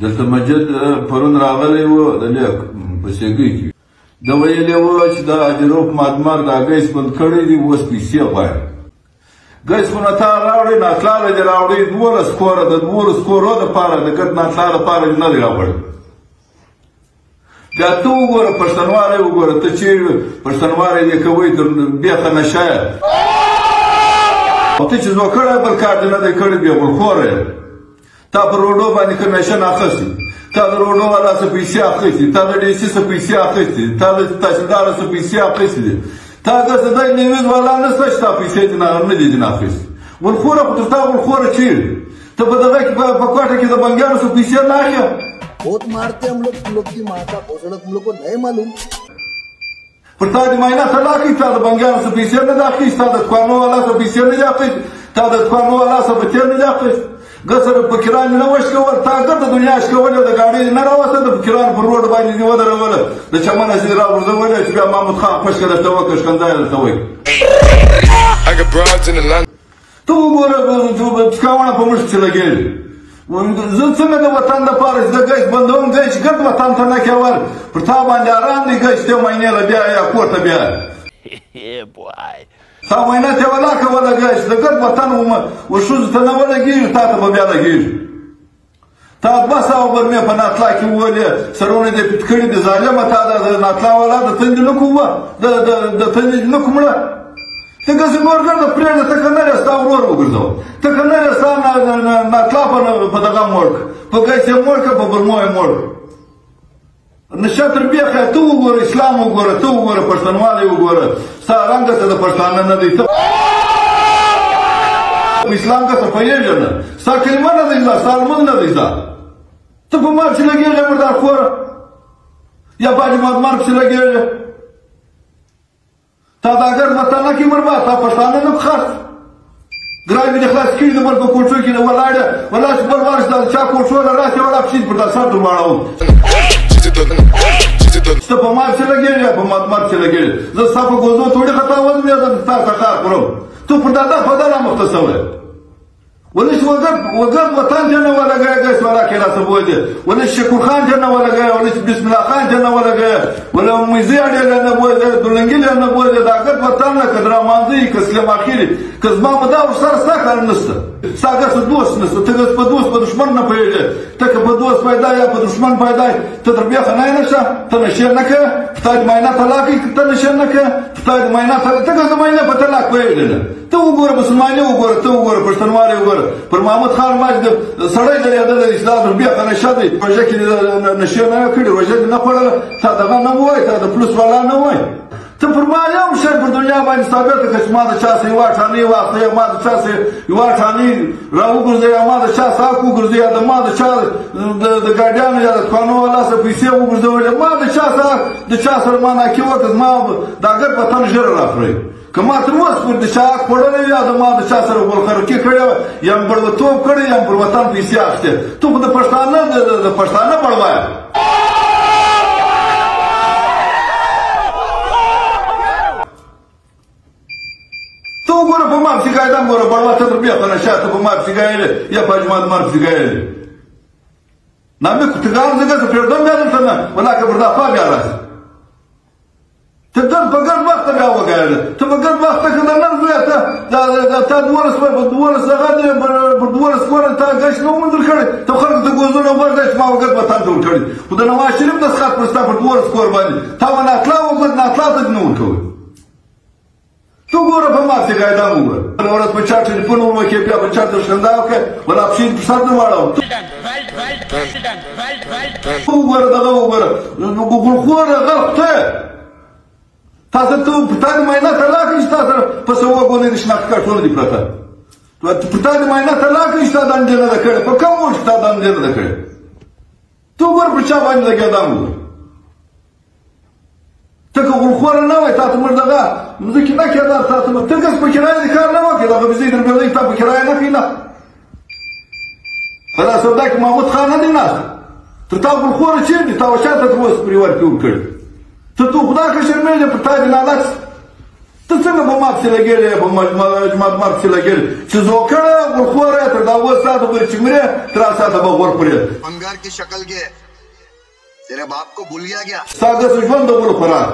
دلته مسجد پرون راغلی و د لیک په سیګۍ کې د ویلې و چې د اجرو په مادمار دا ګیس بند کړی دی اوس پیسې غواړي ګیس خو نه تا راوړی ناتلاله دې راوړی 12 کوره د 12 کورو دپاره د ګټ ناتلاله لپاره نه دی راوړی بیا ته وګوره پښتنواری وګوره ته چیرې پښتنواری دې کوئ تر بیخه نشه یې او ته چې زوکړی بل کار دې نه دی کړی بیا غلخوره یې تا په روډو باندې کمیشن اخیستي تا د روډو والا څه پیسې اخیستي تا د ډي سي څه پیسې اخیستي تا د تحصیلدار څه پیسې اخیستي تا داسې دی نیوز والا نشته چې تا پیسې دې نه دي ځینې اخیستي غلخوره خو تر تا غلخوره چیرې ته په دغه کې په کوټه کې د بنګیانو څه پیسې نه اخلي बहुत मारते हम लोग की माता भोसड़क हम लोग को नहीं मालूम पर تا دې معاینه ته لاکې تا د بنګیانو څه پیسې نه ده اخیستي تا د دکانو والا څه پیسې نه دي اخیستي تا د دکانو والا څه بچې نه دي اخیستي ګسر فکران نه وشکول تا ګټه دنیا شکولې د ګاډۍ نه راوسته د فکران پر روډ باندې دې ودروله د چمن اسې راوړلې چې بیا محمود خان خوشکه درته وکړ ښکنځای درته وایي ته وګوره څکاونه په موږ چې لګېږي زه څنګه د وطن دپاره چې د ګیس بندوم ګیس ګټ وطن ته نه کېول پر تا باندې ارام دی ګیس ته مینې له بیا یا کور ته بیا تا وینا ته ولا کوله ګیس د ګټ وطن وښځو ته نه ولګېږي تا ته به بیا لګېږي تا 200 برمې په ناتلا کې وولې سرونه دې پټ کړي د ظالمه تا د ناتلا والا د تندې نه کومه د تندې نه کومړه ته ګسې مورګر د پرېږده ته که نه رې ستا ورور وګرځوه ته که نه رې ستا ناتلا په دغه موړ په ګیس یې موړ که په برمو یې موړ نشه تر بیخه ته وګوره اسلام وګوره ته وګوره پښتنوالی وګوره ستا رنګه ته د پښتانه نه دی ته اسلام که څه پوهېږې نه ستا کلمه نه دی زده ستا لمونځ نه دی زده ته په مار پسې لګېږې مردار خوره یا باجي مادمار پسې لګېږې تا دا ګرد وطن نه کې مربا تا پښتانه نه خاص ګرای مې دې خلاص کړي د بل په کوټو کې نه ولاړه ولا چې بل وارث دا چا کوټو نه راسي ولا پښې پر دا سر درواړو ته په ما پسې لګېږې په مادمار پسې لګېږې زه ستا په ګوزو توړې خطا وزم یا زه ستا څه کار کوم ته پر دادا په دا رامخته شوی ولې چې وګړ وطن ته نه ولګیا ګیس والا کې را څه بولې ولې شکور خان ته نه ولګیا ولې بسم الله خان ته نه ولګیا ولې مزي اړې نه بولې دلنګل نه بولې دا ګټ وطن نه کدرا مانځي کسلم اخیری کزما مدا ورسره ستا کار نشته ستا ګس دوست نشته ته ګس په دوست په دشمن نه پیږي ته که په دوست پیدا یا په دشمن پیدا ته در بیا خنای نشه ته نشه نه که فتاج ماینا طلاق ته نشه نه که فتاج ماینا ته ګس ماینا په طلاق پیږي ته وګوره مسلمانې وګوره ته وګوره پښتنوالې وګوره پر محمود خان ماج د سړی درېده د اسلام تر بیا نشه دی روژه کې نشې نه کړې روژه دې نه خوړله تا دغه نه ووایي تا د پلوس والا نه ووایي ته پر ما یو شی پر دنیا باندې ثابته کړه چې ما د چا څه یوه ټانۍ واخلې یا ما د چا څه یوه ټانۍ راوګرځوې یا ما د چا ساک وګرځوې یا د ما د چا د ګاډیانو یا د دکانو والا څه پیسې وګرځولې ما د چا سره ما ناکې وکړه زما دا ګډ وطن ژر راخورئ که ما تر اوسه پورې د چا حق خوړلی یا د ما د چا سره ګلخرکي کړې وه یا م بړوتوب کړی یا م پر وطن پیسې اخیستې ته خو د پښتانه بړوایه ته وګوره په ما پسې ګایده م ګوره بړوا ته در بیخه نشه ته په ما پسې ګایلې یا په حاجي مادمار پسې ګایلې نامې کتګان زه ګزه پرېږدم بیا دلته نه ولا که بردافا بیا راشي ته ګرد په ګرد وخته بیا وګایله ته په ګرد وخته که د نن زویه تا 12 په 12 دغه دی پر 12 کوره تا ګشت نه وموندل کړی ته خلکو ته ګوزونه وغورځوې چې ما وګرد وطن ته ورکړي خو د نواز شریف دسخط پر ستا پر 12 کور باندې تا و ناتلا وګورد ناتلا ته دې نه ورکوي ته وګوره په ما پسې ګایدام وګوره بله ورځ په چا ټلیفون وکړې بیا په چا ته خندا وکړې ولا پښې پر سر دې واړوم وګوره دغه وګوره ګلخوره غرق ته تاسو ته تا دې معاینه طلاق نشته تا سره په څه وګونې د شناخت کارتونه دي پرته تا دې معاینه طلاق نشته دندې نه ده کړې په کوم وخت تا دندې نه ده کړې ته وګوره په چا باندې لګېدام وګوره ته که غلخوره نه وای تا ته موږ دغه مځکې نه کېدار تا ته ته ګس په کرایه دې کار نه وکړې دغه بزۍ دربېړۍ تا په کرایه نه کړي نه په دا سودا کې محمود خان نه دی ناست تر تا غلخوره چېر دي تا و چا ته تر اوسه پرې ورکړي ته تو خدا که شرمېږې پر تا دې لعنت ته څنګه په ما پسې لګېږې په ما پسې لګېږې چې زوکړه غورخوره تر دا 8 ساعته پورې چې مرې 3 ساعته به غور پرې अंगार की शक्ल के तेरे बाप को भूल गया क्या ستا ګس ژوند د بل خوراک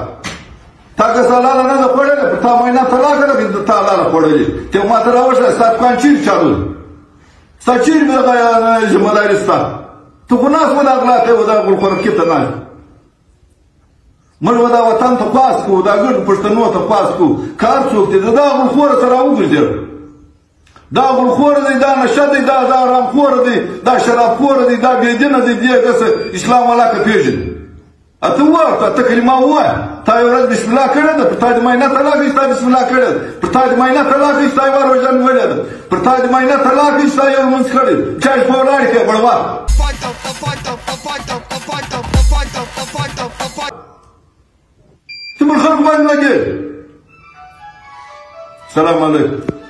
تا ګس حلاله نه ده خوړلې پر تا مینا طلاقه ده چې تا حلاله خوړلې ته ما ته راوښله ستا دوکان چیرې چالو ستا چیرې مې دغه ذمهداري ستا ته خو ناست وه دا غلا کوې وه دا غورخوره کې ته ناست موږ به دا وطن ته پاس کړو دا ګډ پښتنو ته پاس کړو که هر څوک دی د دا غورخوره سره راوګرځېد دا غورخوره دی دا نشه دی دا ارامخوره دی دا شرابخوره دی دا بېدینه دی دې کسه اسلام والا که پېژني ته ووایه ته کلمه ووایه تا یو ورځ بسم الله کړې ده پر تا د معاینه طلاق وي ستا بسم الله کړې ده پر تا د معاینه طلاق وي ستا یوه روژه نیولې ده پر تا د معاینه طلاق وي ستا یو لمونځ کړی چا چې په ولاړ کړې بړوه ته پر خلکو باندې لګې سلام علیکم